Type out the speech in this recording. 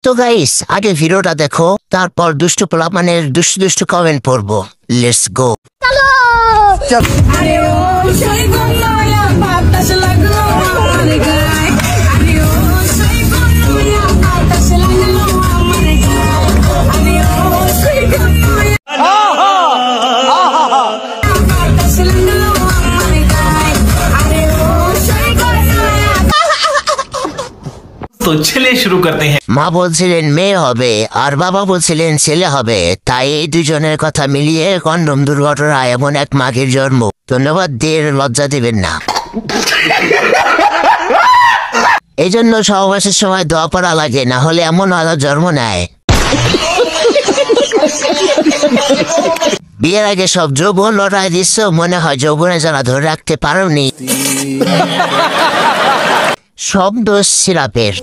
তো গাইস আগে ভিডিওটা দেখো, তারপর দুষ্টু পোলাপানের দুষ্টু দুষ্টু কমেন্ট পড়বো। Let's go. তো চলিए শুরু করতে हैं। মা বলছিলেন মেয়ে হবে আর বাবা বলছিলেন ছেলে হবে, তাই এই দুজনের কথা মিলিয়ে কন্ডম দুর্ঘটনায় এমন এক মাঘের জন্ম। ধন্যবাদ দিয়ে লজ্জা দিবেন না। এই জন্য সহবাসের সময় দোয়া পড়া লাগে, না হলে এমন আলাদা জন্ম নেয়। বিয়ের আগে সব যৌবন লড়াই দিচ্ছ, মনে হয় যৌবনে যারা ধরে রাখতে পারোনি। সব দোষ সিরাপের।